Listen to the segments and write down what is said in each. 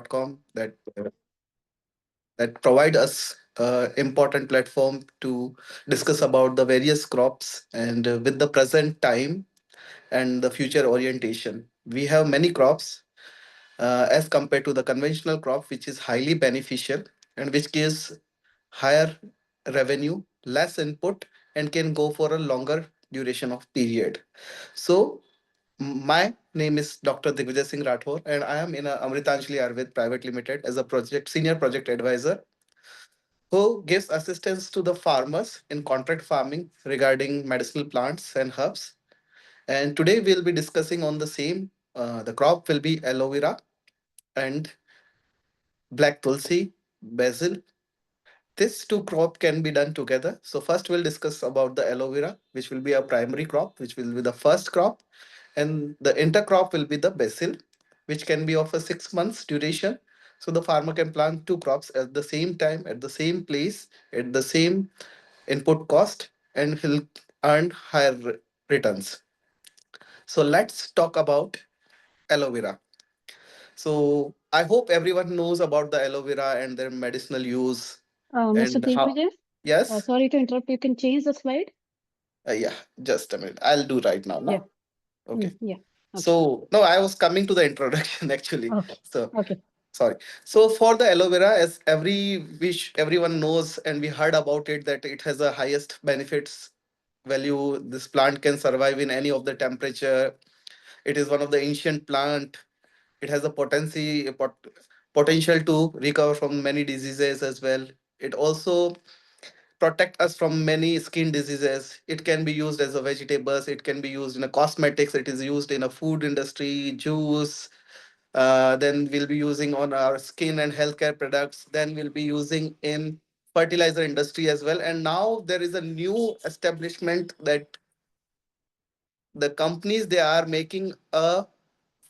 digvijaysingrathore.com that provide us important platform to discuss about the various crops and with the present time and the future orientation. We have many crops as compared to the conventional crop, which is highly beneficial and which gives higher revenue, less input, and can go for a longer duration of period. So, my name is Dr. Digvijay Singh Rathore, and I am in a Amritanjali Ayurved Private Limited as a project senior project advisor who gives assistance to the farmers in contract farming regarding medicinal plants and herbs. And today we'll be discussing on the same. The crop will be aloe vera and black tulsi, basil. This two crop can be done together. So first we'll discuss about the aloe vera, which will be a primary crop, which will be the first crop, and the intercrop will be the basil, which can be of a 6 months duration. So the farmer can plant two crops at the same time, at the same place, at the same input cost, and he'll earn higher returns. So let's talk about aloe vera. So I hope everyone knows about the aloe vera and their medicinal use Mr. and how. Digvijay, Yes. sorry to interrupt. You can change the slide. Yeah, just a minute. I'll do right now. Yeah. No? Okay. Yeah. Okay. So, no, I was coming to the introduction actually. Okay. So, Okay. sorry. So, for the aloe vera, as everyone knows and we heard about it, that it has the highest benefits value. This plant can survive in any of the temperature. It is one of the ancient plant. It has a potential to recover from many diseases as well. It also protect us from many skin diseases. It can be used as a vegetables. It can be used in a cosmetics. It is used in a food industry, juice. Then we'll be using on our skin and healthcare products. Then we'll be using in fertilizer industry as well. And now there is a new establishment that the companies they are making a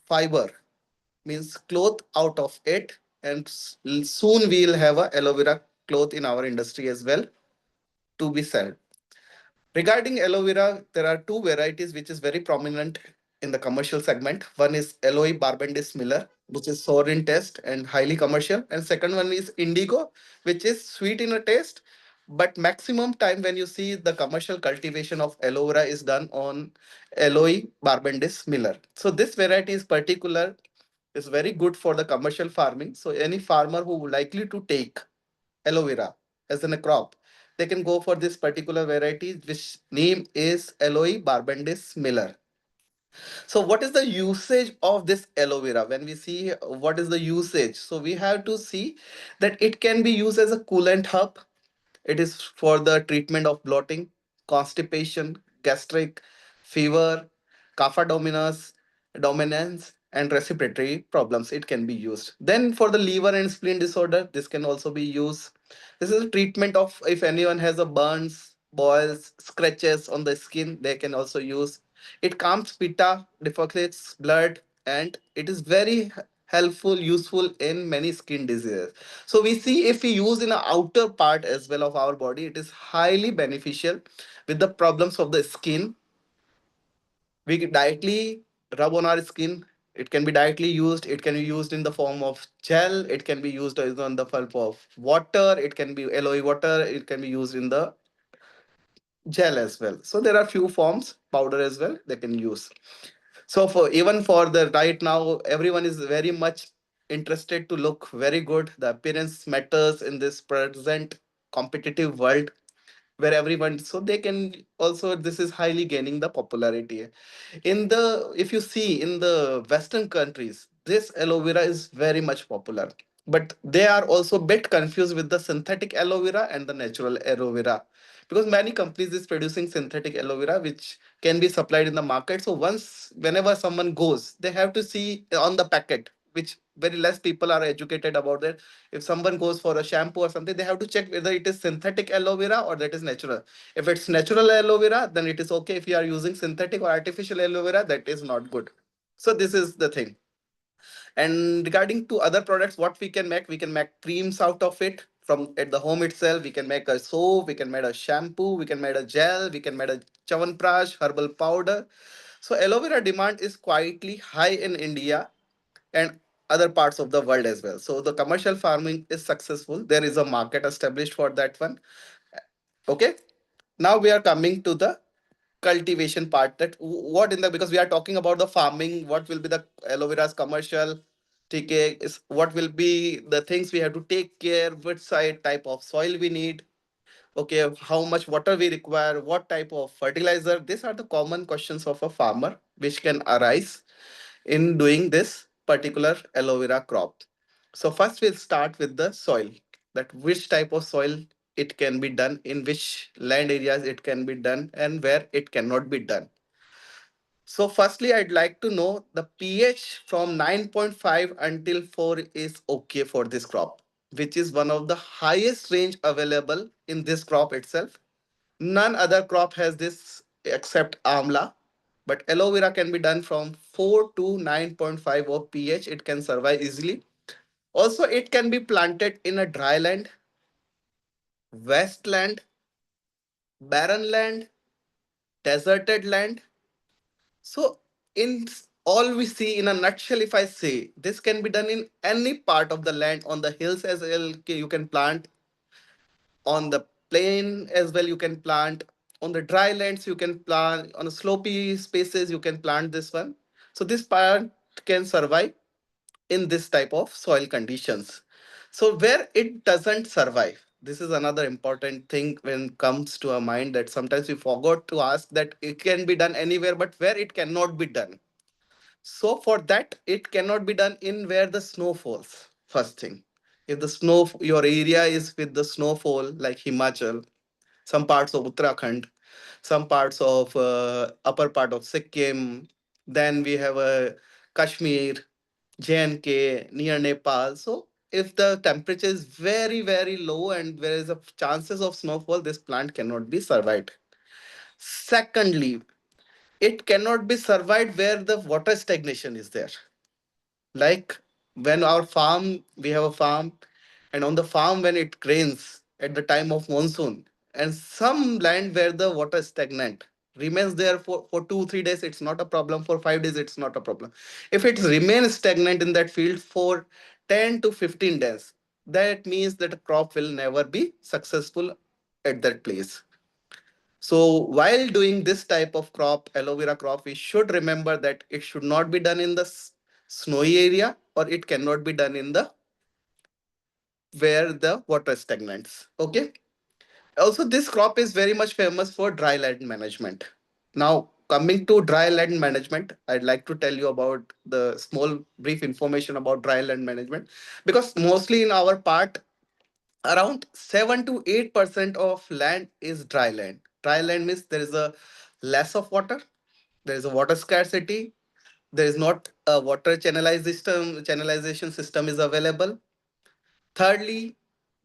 fiber means cloth out of it, and soon we'll have a aloe vera cloth in our industry as well to be sold. Regarding aloe vera, there are two varieties which is very prominent in the commercial segment. One is Aloe barbendis miller, which is sour in taste and highly commercial. And second one is Indigo, which is sweet in a taste. But maximum time when you see the commercial cultivation of aloe vera is done on Aloe barbendis miller. So this variety is particular, is very good for the commercial farming. So any farmer who would likely to take aloe vera as in a crop, they can go for this particular variety, which name is Aloe barbendis miller. So what is the usage of this aloe vera? When we see what is the usage, so we have to see that it can be used as a coolant herb. It is for the treatment of bloating, constipation, gastric, fever, kapha dominance, and respiratory problems. It can be used. Then for the liver and spleen disorder, this can also be used. This is a treatment of if anyone has a burns, boils, scratches on the skin, they can also use. It calms pitta, defecates blood, and it is very helpful, useful in many skin diseases. So we see if we use in the outer part as well of our body, it is highly beneficial with the problems of the skin. We can directly rub on our skin. It can be directly used. It can be used in the form of gel. It can be used as on the form of water. It can be aloe water. It can be used in the gel as well. So there are few forms, powder as well they can use. So for even for the right now, everyone is very much interested to look very good. The appearance matters in this present competitive world where everyone, so they can also, this is highly gaining the popularity in the, if you see in the western countries, this aloe vera is very much popular, but they are also a bit confused with the synthetic aloe vera and the natural aloe vera, because many companies is producing synthetic aloe vera which can be supplied in the market. So once whenever someone goes, they have to see on the packet, which very less people are educated about that. If someone goes for a shampoo or something, they have to check whether it is synthetic aloe vera or that is natural. If it's natural aloe vera, then it is okay. If you are using synthetic or artificial aloe vera, that is not good. So this is the thing. And regarding to other products, what we can make creams out of it from at the home itself. We can make a soap, we can make a shampoo, we can make a gel, we can make a chawanprash, herbal powder. So aloe vera demand is quietly high in India, and other parts of the world as well. So the commercial farming is successful. There is a market established for that one. Okay. Now we are coming to the cultivation part, that what in the, because we are talking about the farming, what will be the aloe vera's commercial TK is, what will be the things we have to take care, which side type of soil we need, okay, how much water we require, what type of fertilizer. These are the common questions of a farmer which can arise in doing this particular aloe vera crop. So first we'll start with the soil, that which type of soil it can be done, in which land areas it can be done, and where it cannot be done. So firstly, I'd like to know the pH from 9.5 until 4 is okay for this crop, which is one of the highest range available in this crop itself. None other crop has this except amla, but aloe vera can be done from 4 to 9.5 of pH. It can survive easily. Also, it can be planted in a dry land, wasteland, barren land, deserted land. So, in all we see in a nutshell, if I say this can be done in any part of the land, on the hills as well, you can plant, on the plain as well, you can plant, on the dry lands, you can plant, on the slopy spaces, you can plant this one. So, this plant can survive in this type of soil conditions. So, where it doesn't survive, this is another important thing when it comes to our mind, that sometimes we forgot to ask that it can be done anywhere, but where it cannot be done. So for that, it cannot be done in where the snow falls. First thing, if the snow, your area is with the snowfall, like Himachal, some parts of Uttarakhand, some parts of upper part of Sikkim, then we have Kashmir, JNK, near Nepal. So if the temperature is very very low and there is a chances of snowfall, this plant cannot be survived. Secondly, it cannot be survived where the water stagnation is there. Like when our farm, we have a farm, and on the farm when it rains at the time of monsoon, and some land where the water is stagnant remains there for 2 3 days, it's not a problem. For 5 days, it's not a problem. If it remains stagnant in that field for 10 to 15 days, that means that a crop will never be successful at that place. So while doing this type of crop, aloe vera crop, we should remember that it should not be done in the snowy area, or it cannot be done in the where the water stagnates. Okay. Also, this crop is very much famous for dry land management. Now, coming to dry land management, I'd like to tell you about the small brief information about dry land management, because mostly in our part, around 7 to 8% of land is dry land. Dry land means there is a less of water, there is a water scarcity, there is not a water channelization system is available. Thirdly,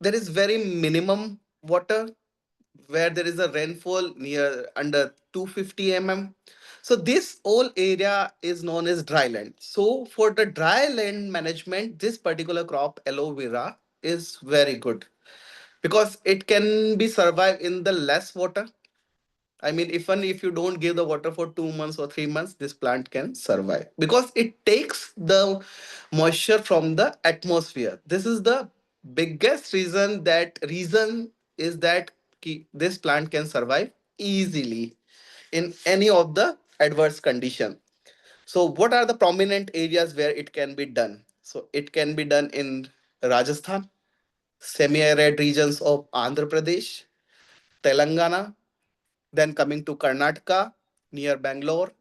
there is very minimum water, where there is a rainfall near under 250 mm. So this whole area is known as dry land. So for the dry land management, this particular crop aloe vera is very good, because it can be survive in the less water. I mean, even if you don't give the water for 2 months or 3 months, this plant can survive because it takes the moisture from the atmosphere. This is the biggest reason is that this plant can survive easily in any of the adverse condition. So what are the prominent areas where it can be done? So it can be done in Rajasthan, semi-arid regions of Andhra Pradesh, Telangana, then coming to Karnataka near Bangalore,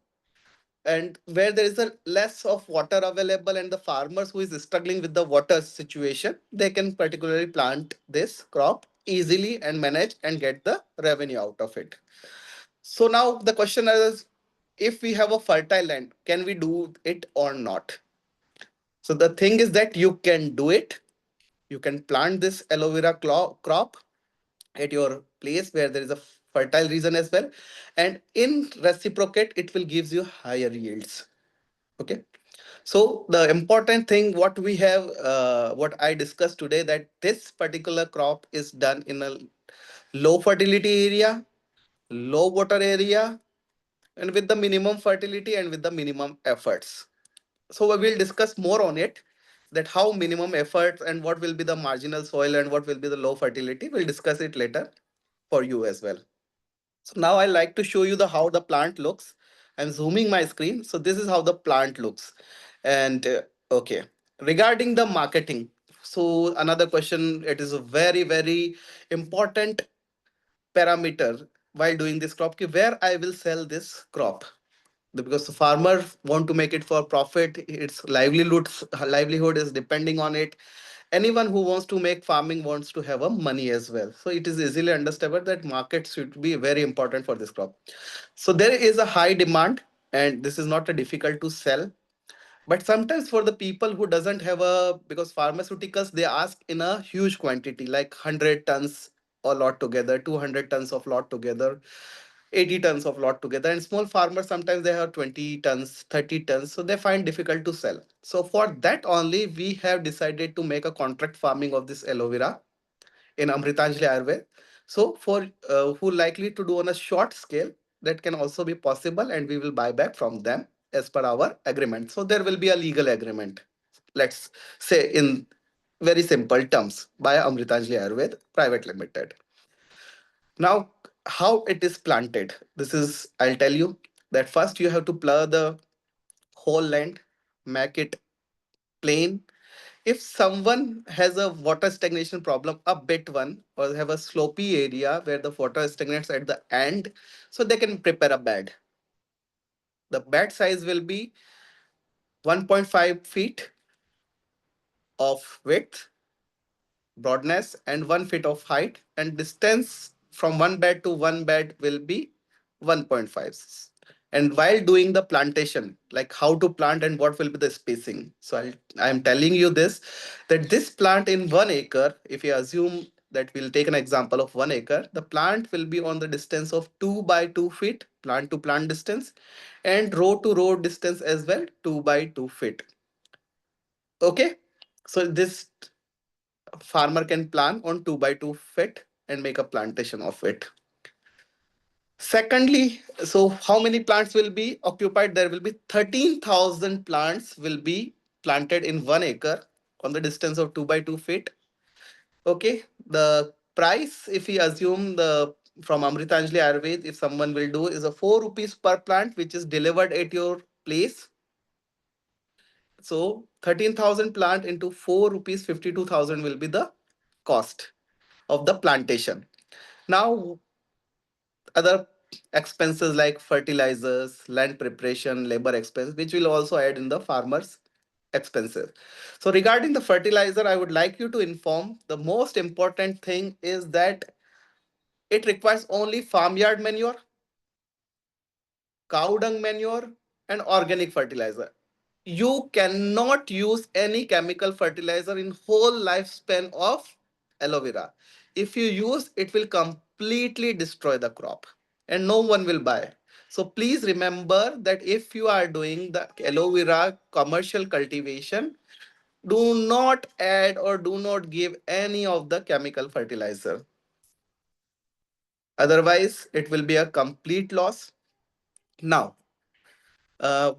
and where there is a less of water available, and the farmers who is struggling with the water situation, they can particularly plant this crop easily and manage and get the revenue out of it. So now the question is, if we have a fertile land, can we do it or not? So the thing is that you can do it. You can plant this aloe vera crop at your place where there is a fertile region as well, and in reciprocate it will gives you higher yields. Okay. So the important thing what we have, what I discussed today, that this particular crop is done in a low fertility area, low water area, and with the minimum fertility and with the minimum efforts. So we will discuss more on it. that how minimum effort and what will be the marginal soil and what will be the low fertility. We'll discuss it later for you as well. So now I like to show you the how the plant looks. I'm zooming my screen. So this is how the plant looks. And okay, regarding the marketing. So another question, it is a very, very important parameter while doing this crop, ki where I will sell this crop. Because the farmer want to make it for profit, its livelihood is depending on it. Anyone who wants to make farming wants to have a money as well, so it is easily understandable that market should be very important for this crop. So there is a high demand, and this is not a difficult to sell. But sometimes for the people who doesn't have a, because pharmaceuticals they ask in a huge quantity like 100 tons a lot together, 200 tons of lot together, 80 tons of lot together, and small farmers sometimes they have 20 tons, 30 tons, so they find difficult to sell. So for that only we have decided to make a contract farming of this aloe vera in Amritanjali Ayurved. So for who likely to do on a short scale, that can also be possible, and we will buy back from them as per our agreement. So there will be a legal agreement. Let's say in very simple terms by Amritanjali Ayurved Private Limited. Now, how it is planted? This is, I'll tell you that first you have to plow the whole land, make it plain. If someone has a water stagnation problem, a bit one, or have a slopy area where the water stagnates at the end, so they can prepare a bed. The bed size will be 1.5 feet of width, broadness, and 1 feet of height, and distance from one bed to one bed will be 1.5. And while doing the plantation, like how to plant and what will be the spacing, so I'm telling you this, that this plant in 1 acre, if you assume that we'll take an example of 1 acre, the plant will be on the distance of 2 by 2 feet plant to plant distance, and row to row distance as well, 2 by 2 feet. Okay, so this farmer can plant on 2 by 2 feet and make a plantation of it. Secondly, so how many plants will be occupied? There will be 13,000 plants will be planted in 1 acre on the distance of 2 by 2 feet. Okay, the price, if we assume the from Amritanjali Ayurved, if someone will do, is a 4 rupees per plant, which is delivered at your place. So 13,000 plant into 4 rupees 52,000 will be the cost of the plantation. Now, other expenses like fertilizers, land preparation, labor expense, which will also add in the farmers' expenses. So, regarding the fertilizer, I would like you to inform the most important thing is that it requires only farmyard manure, cow dung manure, and organic fertilizer. You cannot use any chemical fertilizer in whole lifespan of aloe vera. If you use, it will completely destroy the crop and no one will buy. So please remember that if you are doing the aloe vera commercial cultivation, do not add or do not give any of the chemical fertilizer. Otherwise it will be a complete loss. Now,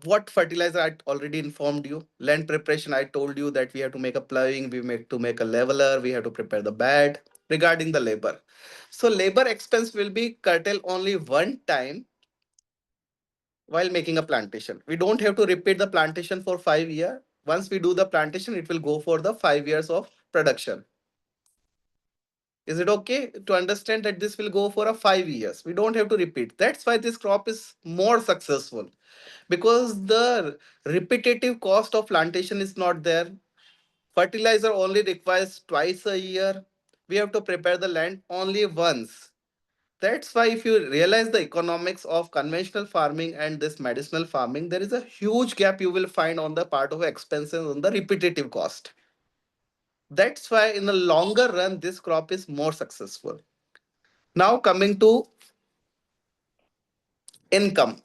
what fertilizer I already informed you. Land preparation, I told you that we have to make a plowing, we make to make a leveler, we have to prepare the bed. Regarding the labor, so labor expense will be curtailed only one time while making a plantation. We don't have to repeat the plantation for 5 years. Once we do the plantation, it will go for the 5 years of production. Is it okay to understand that this will go for a 5 years? We don't have to repeat. That's why this crop is more successful, because the repetitive cost of plantation is not there. Fertilizer only requires twice a year. We have to prepare the land only once. That's why if you realize the economics of conventional farming and this medicinal farming, there is a huge gap you will find on the part of expenses on the repetitive cost. That's why in the longer run, this crop is more successful. Now coming to income.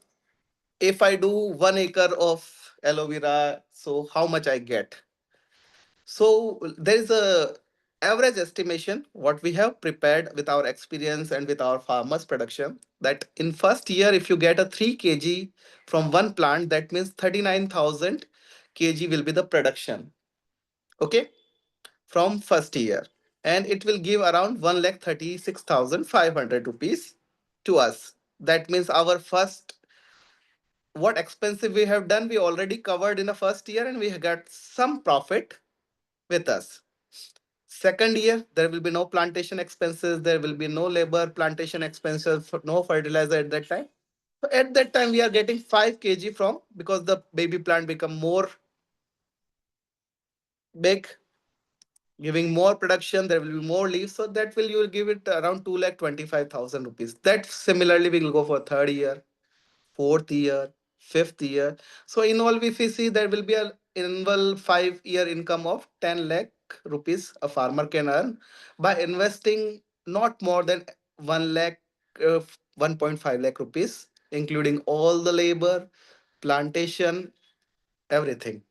If I do 1 acre of aloe vera, so how much I get? So there is a average estimation what we have prepared with our experience and with our farmers production, that in first year if you get a 3 kg from one plant, that means 39,000 kg will be the production. Okay, from first year, and it will give around 1,36,500 rupees to us. That means our first, what expensive we have done, we already covered in the first year, and we got some profit with us. Second year, there will be no plantation expenses, there will be no labor plantation expenses, no fertilizer at that time. So at that time, we are getting 5 kg from, because the baby plant become more big, giving more production, there will be more leaves. So that will, you will give it around 2,25,000 rupees. That similarly will go for third year, fourth year, fifth year. So in all, if we see, there will be a annual 5 year income of 10 lakh rupees a farmer can earn by investing not more than 1 lakh, 1.5 lakh rupees, including all the labor, plantation, everything.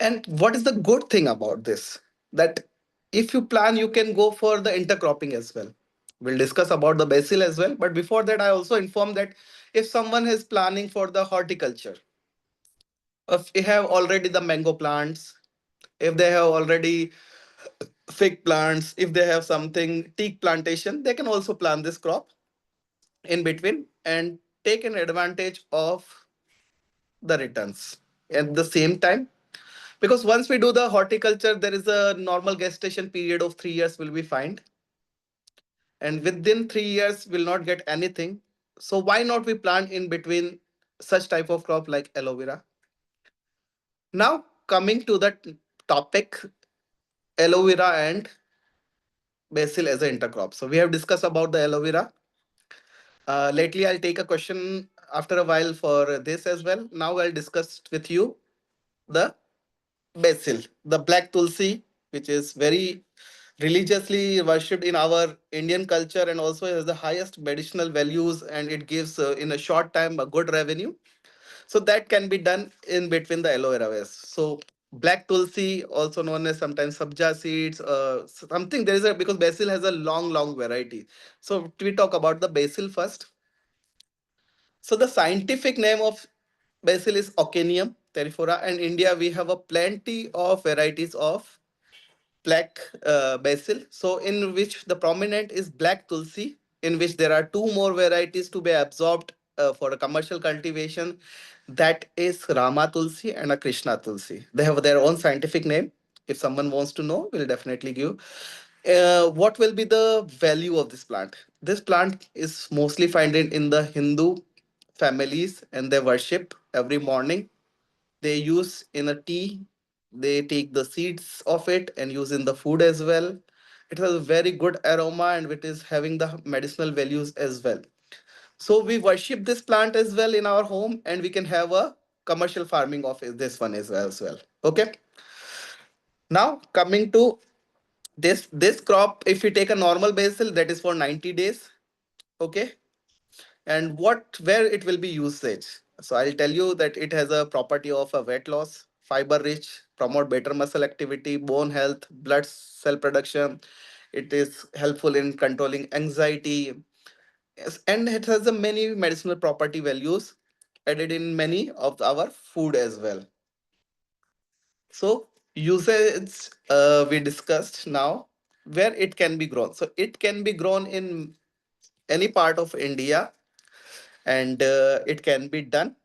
And what is the good thing about this? That if you plan, you can go for the intercropping as well. We'll discuss about the basil as well. But before that, I also inform that if someone is planning for the horticulture, if they have already the mango plants, if they have already fig plants, if they have something teak plantation, they can also plant this crop in between and take an advantage of the returns. At the same time, because once we do the horticulture, there is a normal gestation period of 3 years will be fine, and within 3 years will not get anything. So why not we plant in between such type of crop like aloe vera? Now coming to the topic, aloe vera and basil as an intercrop. So we have discussed about the aloe vera. Lately, I'll take a question after a while for this as well. Now I'll discuss with you the basil, the black tulsi, which is very religiously worshipped in our Indian culture and also has the highest medicinal values, and it gives in a short time a good revenue. So that can be done in between the aloe vera waste. So black tulsi, also known as sometimes sabja seeds, something there is a, because basil has a long variety. So we talk about the basil first. So the scientific name of basil is Ocanium terifora. And India, we have a plenty of varieties of black basil. So in which the prominent is black tulsi, in which there are two more varieties to be absorbed for a commercial cultivation. That is Rama tulsi and a Krishna tulsi. They have their own scientific name. If someone wants to know, we'll definitely give. What will be the value of this plant? This plant is mostly found in the Hindu families, and they worship every morning. They use in a tea. They take the seeds of it and use in the food as well. It has a very good aroma, and it is having the medicinal values as well. So we worship this plant as well in our home, and we can have a commercial farming of this one as well. Okay. Now coming to this crop, if we take a normal basil, that is for 90 days. Okay. And what, where it will be usage? So I'll tell you that it has a property of a weight loss, fiber rich, promote better muscle activity, bone health, blood cell production. It is helpful in controlling anxiety. Yes, and it has a many medicinal property values added in many of our food as well. So usage, we discussed now where it can be grown. So it can be grown in any part of India, and it can be done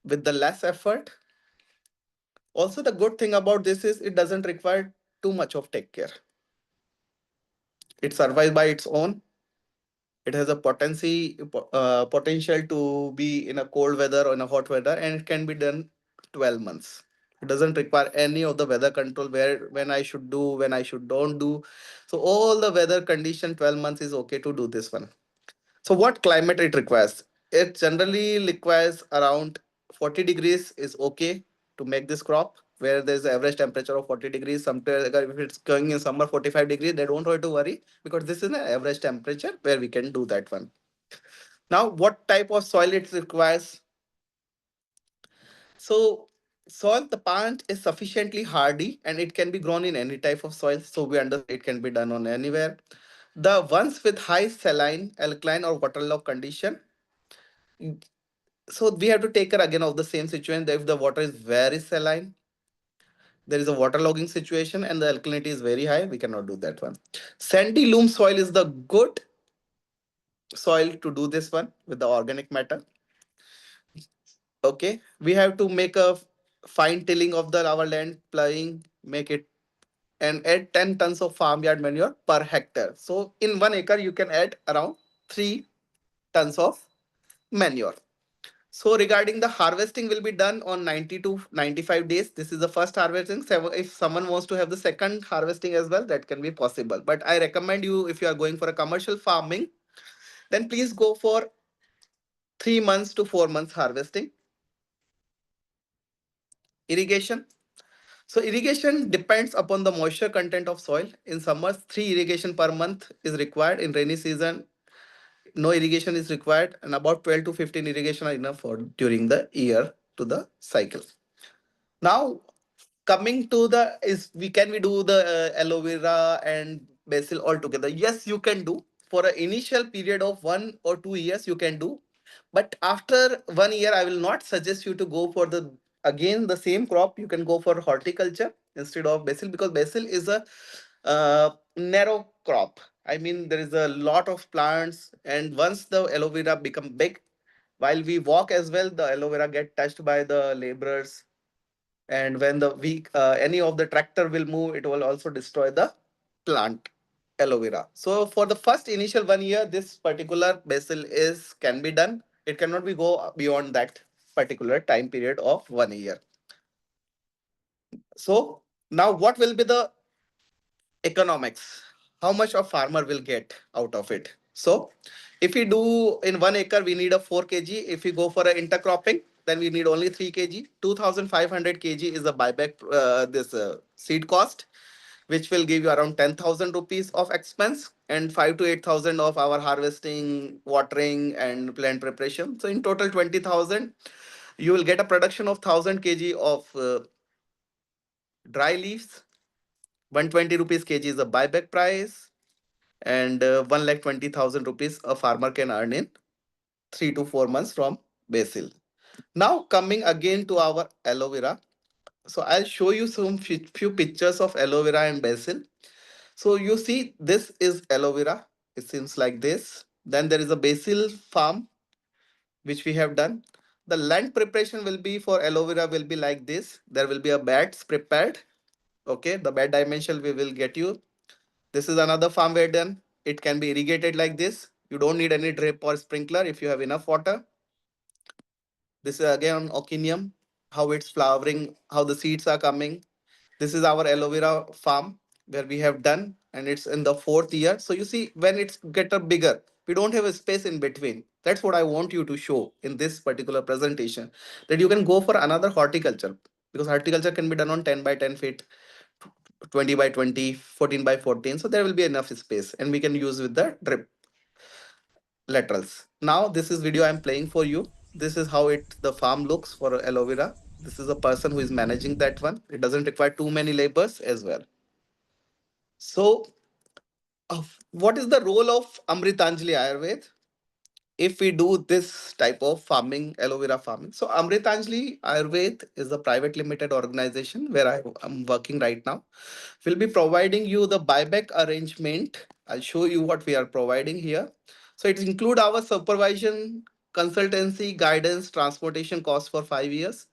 with the less effort. Also, the good thing about this is it doesn't require too much of take care. It survives by its own. It has a potential to be in a cold weather or in a hot weather, and it can be done 12 months. It doesn't require any of the weather control, where when I should do, when I should don't do. So all the weather condition, 12 months is okay to do this one. So what climate it requires? It generally requires around 40 degrees is okay to make this crop, where there's an average temperature of 40 degrees. Sometimes if it's going in summer 45 degrees, they don't have to worry, because this is an average temperature where we can do that one. Now, what type of soil it requires? So soil, the plant is sufficiently hardy and it can be grown in any type of soil. So we understand it can be done on anywhere. The ones with high saline, alkaline or waterlogged condition, so we have to take care again of the same situation that if the water is very saline, there is a waterlogging situation and the alkalinity is very high, we cannot do that one. Sandy loam soil is the good soil to do this one with the organic matter. Okay, we have to make a fine tilling of the our land, plowing, make it, and add 10 tons of farmyard manure per hectare. So in 1 acre you can add around 3 tons of manure. So regarding the harvesting will be done on 90 to 95 days. This is the first harvesting. So if someone wants to have the second harvesting as well, that can be possible. But I recommend you, if you are going for a commercial farming, then please go for 3 months to 4 months harvesting. Irrigation. So irrigation depends upon the moisture content of soil. In summers, 3 irrigation per month is required. In rainy season, no irrigation is required, and about 12 to 15 irrigation are enough for during the year to the cycle. Now, coming to the is we can we do the aloe vera and basil all together? Yes, you can do for an initial period of 1 or 2 years. You can do, but after 1 year, I will not suggest you to go for the again the same crop. You can go for horticulture instead of basil, because basil is a narrow crop. I mean, there is a lot of plants, and once the aloe vera become big, while we walk as well, the aloe vera get touched by the laborers, and when the weak any of the tractor will move, it will also destroy the plant aloe vera. So for the first initial 1 year, this particular basil is can be done. It cannot be go beyond that particular time period of 1 year. So now what will be the economics? How much a farmer will get out of it? So if we do in 1 acre, we need a 4 kg. If we go for an intercropping, then we need only 3 kg. 2500 kg is a buyback this seed cost, which will give you around 10,000 rupees of expense, and 5 to 8,000 of our harvesting, watering, and plant preparation. So in total 20,000, you will get a production of 1,000 kg of dry leaves. 120 rupees kg is the buyback price, and 1,20,000 rupees a farmer can earn in 3 to 4 months from basil. Now coming again to our aloe vera. So I'll show you some few pictures of aloe vera and basil. So you see, this is aloe vera. It seems like this. Then there is a basil farm which we have done. The land preparation will be for aloe vera will be like this. There will be a beds prepared. Okay, the bed dimension we will get you. This is another farm we're done. It can be irrigated like this. You don't need any drip or sprinkler if you have enough water. This is again ocinium, how it's flowering, how the seeds are coming. This is our aloe vera farm where we have done, and it's in the 4th year. So you see, when it's get a bigger, we don't have a space in between. That's what I want you to show in this particular presentation, that you can go for another horticulture, because horticulture can be done on 10 by 10 feet, 20 by 20, 14 by 14. So there will be enough space, and we can use with the drip laterals. Now this is video I'm playing for you. This is how it the farm looks for aloe vera. This is a person who is managing that one. It doesn't require too many labors as well. So what is the role of Amritanjali Ayurved if we do this type of farming, aloe vera farming? So Amritanjali Ayurved is a private limited organization where I am working right now. We'll be providing you the buyback arrangement. I'll show you what we are providing here. So it include our supervision, consultancy, guidance, transportation costs for 5 years.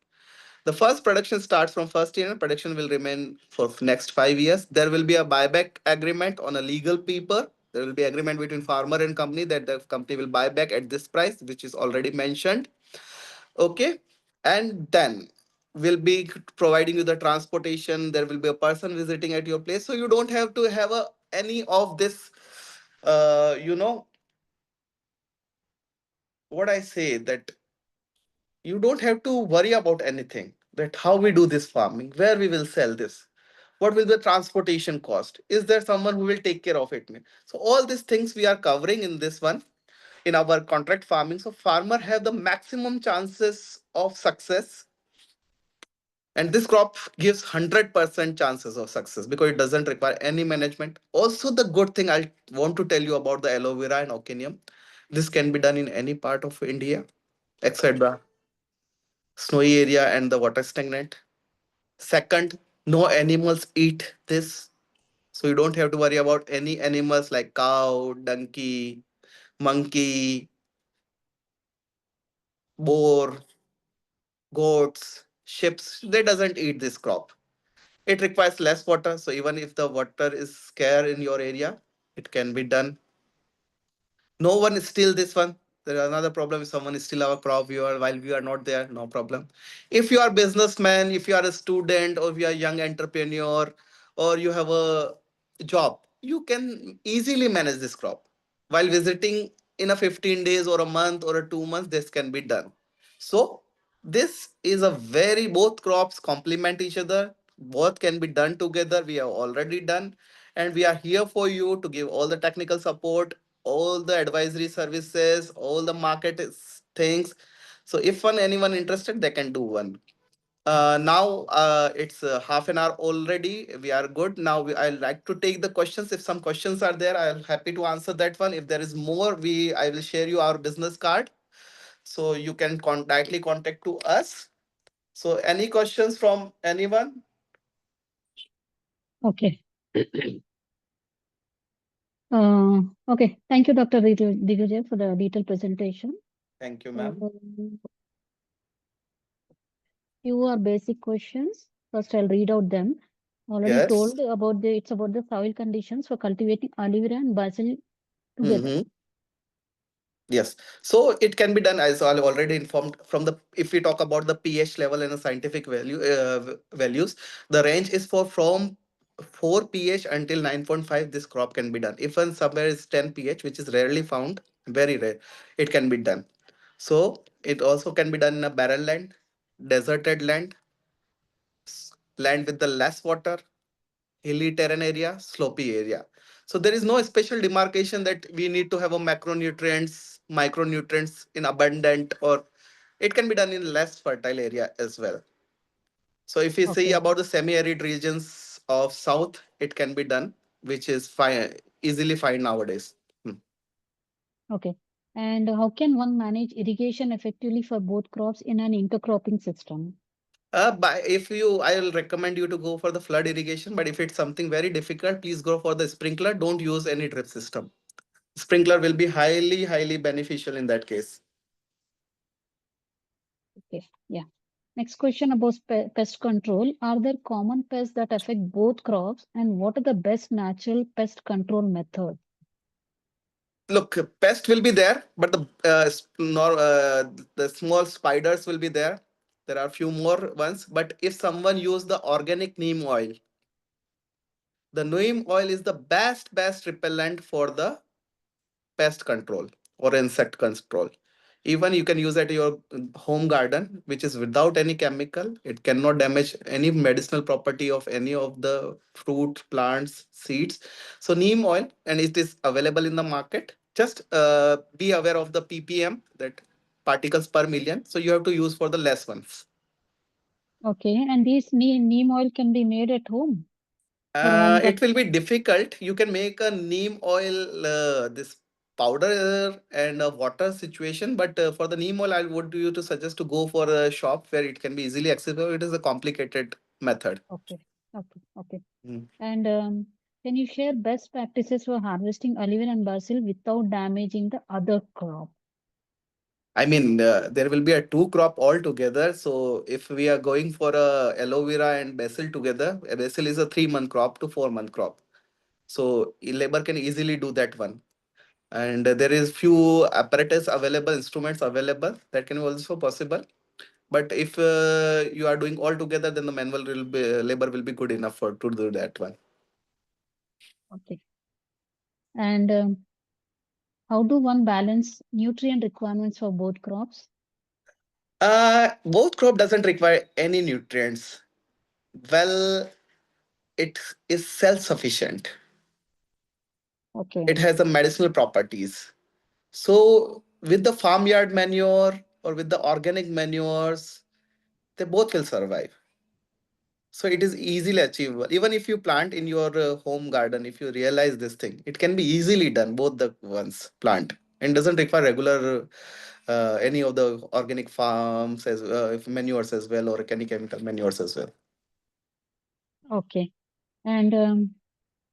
The first production starts from first year, and production will remain for next 5 years. There will be a buyback agreement on a legal paper. There will be agreement between farmer and company that the company will buy back at this price, which is already mentioned. Okay, and then we'll be providing you the transportation. There will be a person visiting at your place, so you don't have to have any of this. You know what I say, that you don't have to worry about anything, that how we do this farming, where we will sell this, what will the transportation cost, is there someone who will take care of it. So all these things we are covering in this one, in our contract farming. So farmer have the maximum chances of success, and this crop gives 100% chances of success because it doesn't require any management. Also, the good thing I want to tell you about the aloe vera and ocinium, this can be done in any part of India except the snowy area and the water stagnant. Second, No animals eat this. So you don't have to worry about any animals like cow, donkey, monkey, boar, goats, ships. They doesn't eat this crop. It requires less water. So even if the water is scarce in your area, it can be done. No one steal this one. There is another problem if someone steal our crop while we are not there, no problem. If you are businessman, if you are a student, or if you are a young entrepreneur, or you have a job, you can easily manage this crop. While visiting in a 15 days or a month or a 2 months, this can be done. So this is a very, both crops complement each other. Both can be done together. We have already done, and we are here for you to give all the technical support, all the advisory services, all the things. So if anyone interested, they can do one. Now it's half an hour already. We are good. Now I'll like to take the questions. If some questions are there, I'll happy to answer that one. If there is more, I will share you our business card, so you can directly contact to us. So any questions from anyone? Okay. Okay. Thank you, Dr. Digvijay, for the detailed presentation. Thank you, Uh, ma'am. few are basic questions. First, I'll read out them. Already Yes. told about it's about the soil conditions for cultivating aloe vera and basil together. Mm-hmm. Yes. So it can be done as I already informed from the, if we talk about the pH level and the scientific values, the range is for from 4 pH until 9.5. This crop can be done. If somewhere is 10 pH, which is rarely found, very rare, it can be done. So it also can be done in a barren land, deserted land, land with the less water, hilly terrain area, slopy area. So there is no special demarcation that we need to have a macronutrients, micronutrients in abundant, or it can be done in less fertile area as well. So if we see Okay. about the semi-arid regions of south, it can be done, which is fine, easily fine nowadays. Hmm. Okay. And how can one manage irrigation effectively for both crops in an intercropping system? If you, I will recommend you to go for the flood irrigation. But if it's something very difficult, please go for the sprinkler. Don't use any drip system. Sprinkler will be highly beneficial in that case. Okay. Yeah. Next question about pest control. Are there common pests that affect both crops, and what are the best natural pest control methods? Look, pest will be there, but the small spiders will be there. There are few more ones, but if someone use the organic neem oil, the neem oil is the best repellent for the pest control or insect control. Even you can use at your home garden, which is without any chemical. It cannot damage any medicinal property of any of the fruit, plants, seeds. So neem oil, and it is available in the market. Just be aware of the ppm, that particles per million. So you have to use for the less ones. Okay. And these neem oil can be made at home for home It will be consumption. difficult. You can make a neem oil, this powder and a water situation, but for the neem oil, I would you to suggest to go for a shop where it can be easily accessible. It is a complicated method. Okay. Okay. Okay. Mm. And can you share best practices for harvesting aloe vera and basil without damaging the other crop? I mean, there will be a two crop altogether. So if we are going for a aloe vera and basil together, basil is a 3 month crop to 4 month crop. So labor can easily do that one. And there is few apparatus available, instruments available that can also possible. But if you are doing all together, then the manual labor will be good enough for to do that one. Okay. And how do one balance nutrient requirements for both crops? Both crop doesn't require any nutrients. Well, it is self-sufficient. Okay. It has the medicinal properties. So with the farmyard manure or with the organic manures, they both will survive. So it is easily achievable. Even if you plant in your home garden, if you realize this thing, it can be easily done. Both the ones plant and doesn't require regular any of the organic farms as if manures as well or any chemical manures as well. Okay. And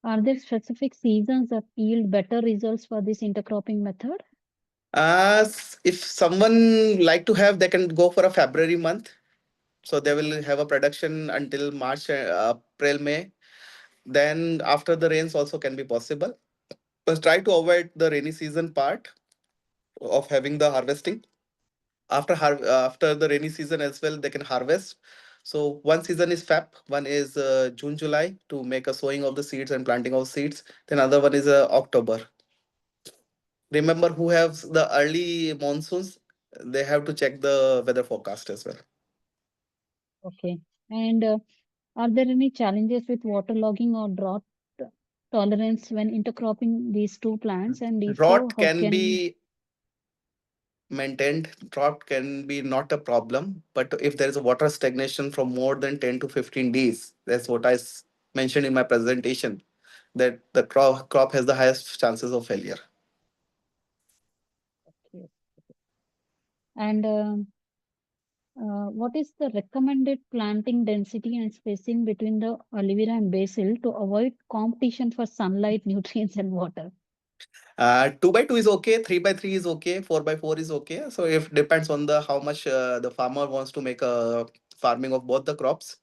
are there specific seasons that yield better results for this intercropping method? If someone like to have, they can go for a February month. So they will have a production until March, April, May. Then after the rains also can be possible. But try to avoid the rainy season part of having the harvesting. After the rainy season as well, they can harvest. So one season is Feb, one is June, July to make a sowing of the seeds and planting of seeds. Then other one is October. Remember, who has the early monsoons, they have to check the weather forecast as well. Okay. And are there any challenges with waterlogging or drought tolerance when intercropping these two plants? And if so, Drought how can can... be maintained. Drought can be not a problem, but if there is a water stagnation from more than 10 to 15 days, that's what mentioned in my presentation, that the crop has the highest chances of failure. Okay. And what is the recommended planting density and spacing between the aloe vera and basil to avoid competition for sunlight, nutrients, and water? 2 by 2 is okay, 3 by 3 is okay, 4 by 4 is okay. So if depends on the how much the farmer wants to make a farming of both the crops.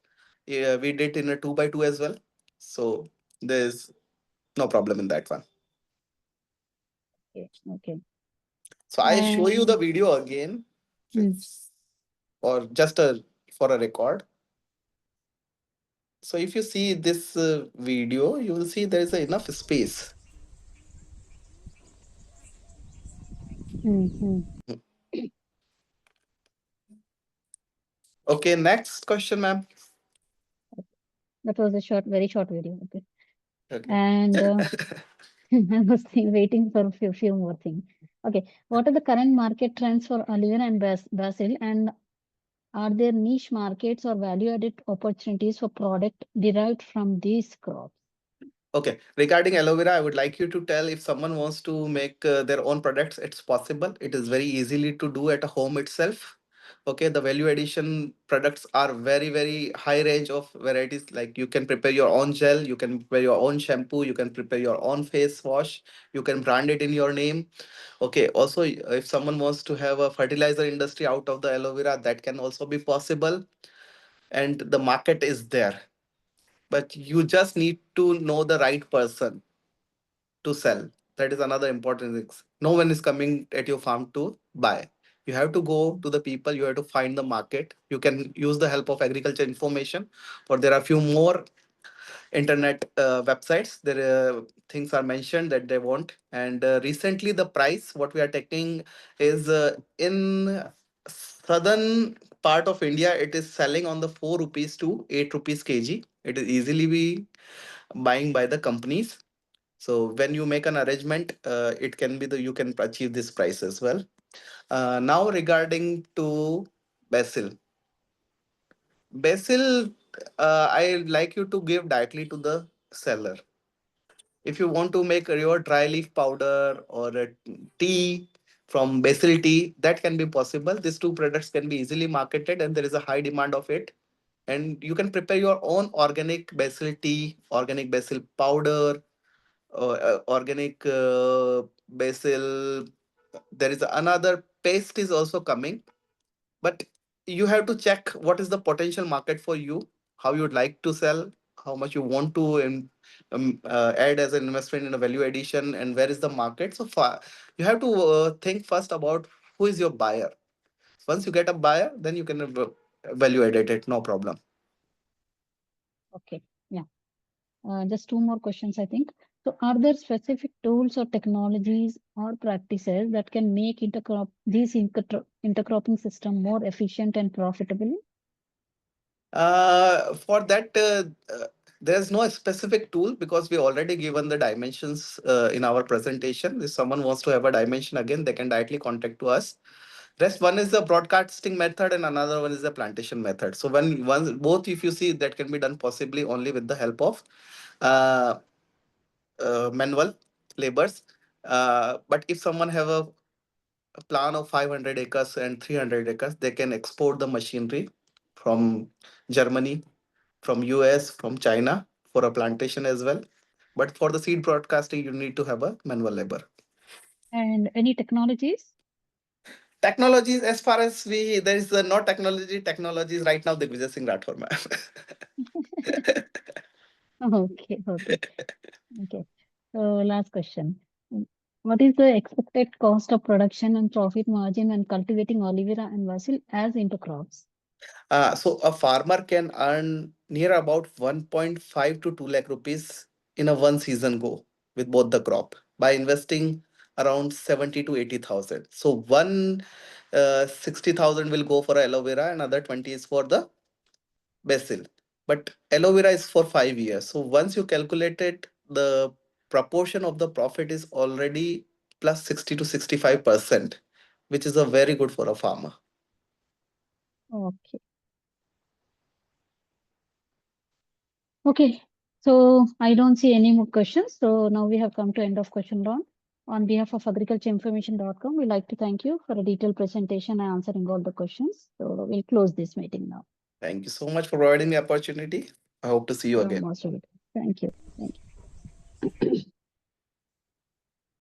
Yeah, we did in a 2 by 2 as well. So there's no problem in that one. Okay. Okay. So I show you the And video again, mm, or just a for a record. So if you see this video, you will see there is enough space. mm. Okay, next question, ma'am. That was a short, very short video. Okay. Okay. And I was waiting for a few more things. Okay. What are the current market trends for aloe vera and basil? And are there niche markets or value-added opportunities for product derived from these crops? Okay, regarding aloe vera, I would like you to tell if someone wants to make their own products, it's possible. It is very easily to do at home itself. Okay, the value addition products are very, very high range of varieties. Like you can prepare your own gel, you can prepare your own shampoo, you can prepare your own face wash, you can brand it in your name. Okay, also, if someone wants to have a fertilizer industry out of the aloe vera, that can also be possible. And the market is there, but you just need to know the right person to sell. That is another important thing. No one is coming at your farm to buy. You have to go to the people, you have to find the market. You can use the help of agriculture information, or there are few more internet websites. There things are mentioned that they want. And recently, the price what we are taking is in southern part of India, it is selling on the 4 rupees to 8 rupees kg. It is easily be buying by the companies. So when you make an arrangement, it can be the you can achieve this price as well. Now regarding to basil, basil, I like you to give directly to the seller. If you want to make your dry leaf powder or a tea from basil tea, that can be possible. These two products can be easily marketed, and there is a high demand of it. And you can prepare your own organic basil tea, organic basil powder, organic basil. There is another paste is also coming, but you have to check what is the potential market for you, how you would like to sell, how much you want to add as an investment in a value addition, and where is the market. So far, you have to think first about who is your buyer. Once you get a buyer, then you can value edit it, no problem. Okay. Yeah. Just two more questions, I think. So, are there specific tools or technologies or practices that can make intercropping system more efficient and profitable? For that, there's no specific tool because we already given the dimensions in our presentation. If someone wants to have a dimension again, they can directly contact to us. Rest one is the broadcasting method and another one is the plantation method. So when one both, if you see, that can be done possibly only with the help of uh, manual labors. But if someone have a plan of 500 acres and 300 acres, they can export the machinery from Germany from US, from China for a plantation as well. But for the seed broadcasting, you need to have a manual labor. And any technologies? Technologies, as far as we, there is no technologies right now, Digvijay Singh Rathore, ma'am. Okay, okay, okay. So last question. Mm, What is the expected cost of production and profit margin when cultivating aloe vera and basil as intercrops? So a farmer can earn near about 1.5 to 2 lakh rupees in a one season go with both the crop by investing around 70 to 80,000. So one 60,000 will go for aloe vera and other 20 is for the basil. But aloe vera is for 5 years. So once you calculate it, the proportion of the profit is already plus 60 to 65%, which is a very good for a farmer. Okay. Okay. So I don't see any more questions. So now we have come to end of question round. On behalf of agricultureinformation.com, we like to thank you for a detailed presentation and answering all the questions. So we'll close this meeting now. Thank you so much for providing the opportunity. I hope to see you You're again. most welcome. Thank you. Thank you.